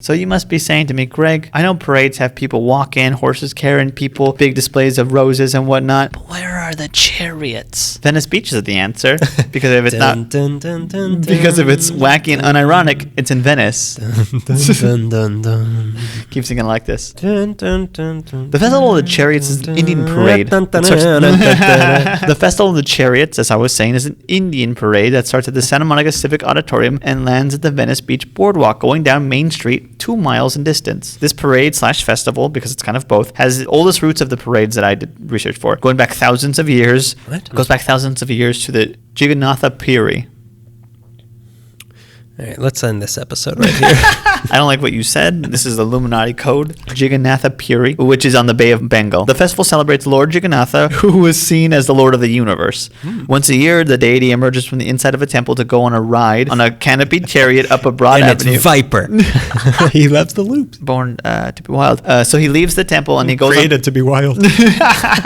So you must be saying to me, Greg, I know parades have people walk in, horses carrying people, big displays of roses and whatnot, but where are the chariots? Venice Beach is the answer, because if it's because if it's wacky and unironic, it's in Venice. Keep singing like this. The Festival of the Chariots is an Indian parade. The Festival of the Chariots, as I was saying, is an Indian parade that starts at the Santa Monica Civic Auditorium and lands at the Venice Beach Boardwalk, going down Main Street 2 miles in distance. This parade/festival, because it's kind of both, has the oldest roots of the parades that I did research for, going back thousands of years. What? Goes back thousands of years to the Jagannatha Puri. All right, let's end this episode right here. I don't like what you said. This is the Illuminati code. Jagannatha Puri, which is on the Bay of Bengal. The festival celebrates Lord Jagannatha, who is seen as the Lord of the universe. Once a year, the deity emerges from the inside of a temple to go on a ride on a canopied chariot up a broad avenue. It's Viper. He loves the loops. Born to be wild. So he leaves the temple and he goes created to be wild.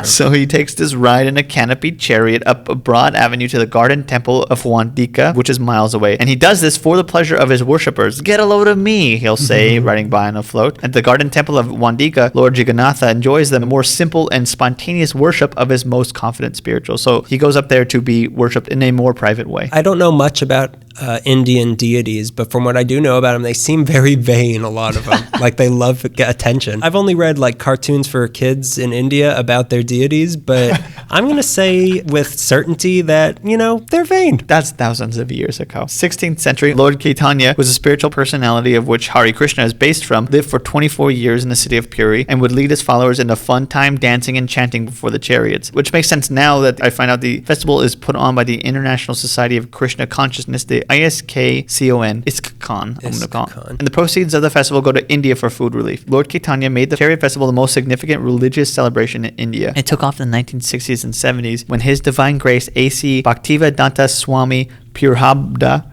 So he takes this ride in a canopied chariot up a broad avenue to the garden temple of Wandika, which is miles away. And he does this for the pleasure of his worshippers. Get a load of me, he'll say, riding by on a float. At the garden temple of Wandika, Lord Jagannatha enjoys the more simple and spontaneous worship of his most confident spiritual. So he goes up there to be worshipped in a more private way. I don't know much about Indian deities, but from what I do know about them, they seem very vain, a lot of them. Like they love attention. I've only read like cartoons for kids in India about their deities, but I'm going to say with certainty that, you know, they're vain. That's thousands of years ago. 16th century, Lord Caitanya was a spiritual personality of which Hare Krishna is based from, lived for 24 years in the city of Puri, and would lead his followers in a fun time dancing and chanting before the chariots, which makes sense now that I find out the festival is put on by the International Society of Krishna Consciousness, the ISKCON, ISKCON. And the proceeds of the festival go to India for food relief. Lord Caitanya made the chariot festival the most significant religious celebration in India. It took off in the 1960s and 70s when His Divine Grace A.C. Bhaktivedanta Swami Purhabda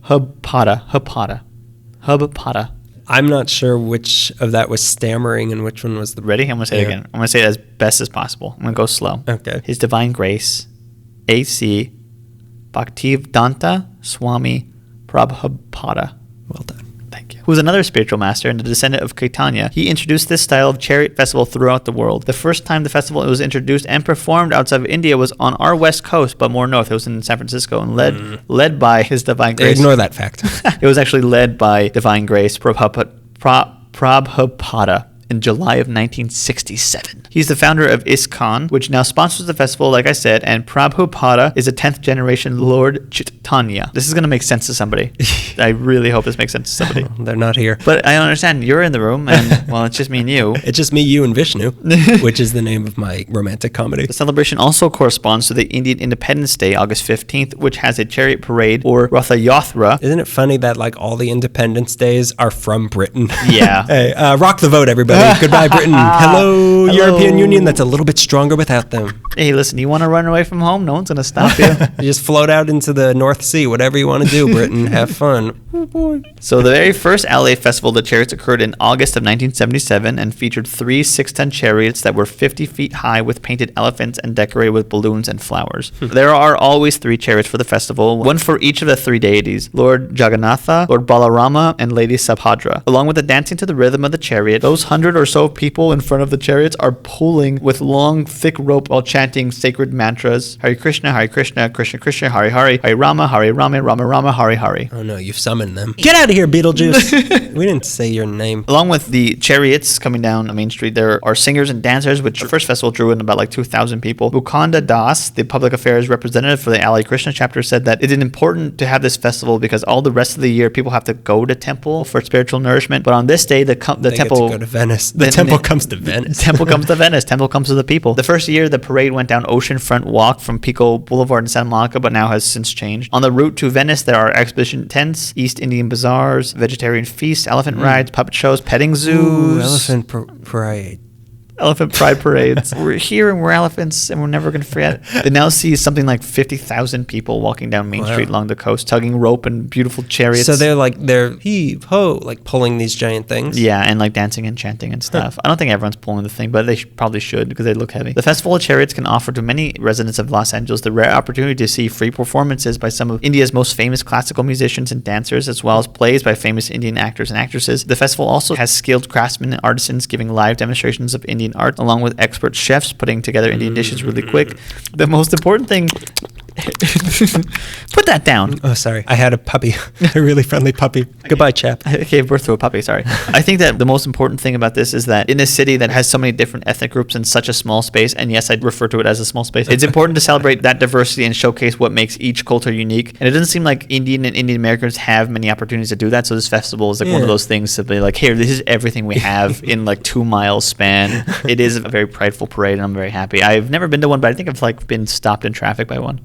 Hubpada. I'm not sure which of that was stammering and which one was the... Ready? I'm going to say it again. I'm going to say it as best as possible. I'm going to go slow. Okay. His Divine Grace A.C. Bhaktivedanta Swami Prabhupada. Well done. Thank you. Who was another spiritual master and a descendant of Caitanya. He introduced this style of chariot festival throughout the world. The first time the festival was introduced and performed outside of India was on our west coast, but more north. It was in San Francisco and led by His Divine Grace. Ignore that fact. It was actually led by Divine Grace Prabhupada in July of 1967. He's the founder of ISKCON, which now sponsors the festival, like I said, and Prabhupada is a 10th generation Lord Chaitanya. This is going to make sense to somebody. I really hope this makes sense to somebody. They're not here. But I understand you're in the room, and, well, it's just me and you. It's just me, you, and Vishnu, which is the name of my romantic comedy. The celebration also corresponds to the Indian Independence Day, August 15th, which has a chariot parade, or Ratha Yatra. Isn't it funny that, like, all the Independence Days are from Britain? Yeah. Hey, rock the vote, everybody. Goodbye, Britain. Hello, European Union that's a little bit stronger without them. Hey, listen, you want to run away from home? No one's going to stop you. You just float out into the North Sea. Whatever you want to do, Britain. Have fun. Oh, boy. So the very first LA Festival of the Chariots occurred in August of 1977 and featured 3 6-ton chariots that were 50 feet high with painted elephants and decorated with balloons and flowers. There are always 3 chariots for the festival, one for each of the 3 deities, Lord Jagannatha, Lord Balarama, and Lady Subhadra. Along with the dancing to the rhythm of the chariot, those 100 or so people in front of the chariots are pulling with long, thick rope while chanting sacred mantras, Hare Krishna, Krishna Krishna, Hare Hare, Hare Rama, Rama Rama, Hare Hare. Oh no, you've summoned them. Get out of here, Beetlejuice. We didn't say your name. Along with the chariots coming down Main Street, there are singers and dancers, which the first festival drew in about like 2,000 people. Mukunda Das, the public affairs representative for the Hare Krishna chapter, said that it is important to have this festival because all the rest of the year people have to go to temple for spiritual nourishment. But on this day, the temple get to go to Venice. The temple comes to Venice. Temple comes to Venice. Temple comes to the people. The first year, the parade went down Oceanfront Walk from Pico Boulevard in Santa Monica, but now has since changed. On the route to Venice, there are exhibition tents, East Indian bazaars, vegetarian feasts, elephant rides, puppet shows, petting zoos. Ooh, elephant parade. Elephant pride parades. We're here and we're elephants and we're never going to forget. They now see something like 50,000 people walking down Main Street along the coast, tugging rope and beautiful chariots. So they're heave ho, like pulling these giant things. Yeah, and like dancing and chanting and stuff. I don't think everyone's pulling the thing, but they probably should because they look heavy. The Festival of Chariots can offer to many residents of Los Angeles the rare opportunity to see free performances by some of India's most famous classical musicians and dancers, as well as plays by famous Indian actors and actresses. The festival also has skilled craftsmen and artisans giving live demonstrations of Indian art, along with expert chefs putting together Indian dishes really quick. The most important thing... Put that down. Oh, sorry. I had a puppy. A really friendly puppy. Goodbye, chap. I gave birth to a puppy, sorry. I think that the most important thing about this is that in a city that has so many different ethnic groups in such a small space, and yes, I'd refer to it as a small space, it's important to celebrate that diversity and showcase what makes each culture unique. And it doesn't seem like Indian and Indian Americans have many opportunities to do that, so this festival is like one of those things to be like, here, this is everything we have in like 2 mile span. It is a very prideful parade, and I'm very happy. I've never been to one, but I think I've like been stopped in traffic by one.